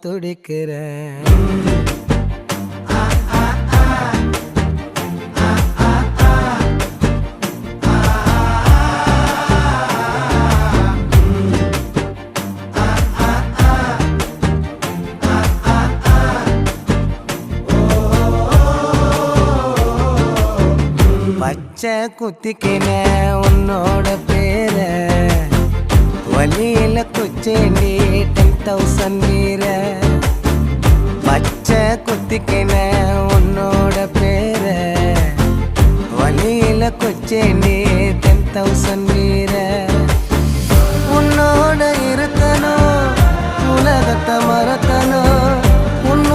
துடிக்கிறேன். பச்சை குத்திக்கின உன்னோட பேர வலியில குச்சேண்டி 10,000 வீர. பச்சை குத்திக்கின உன்னோட பேர வலியில குச்சேண்டி 10,000 வீர. உன்னோட இருக்கணும், உலகத்தை மறக்கணும்,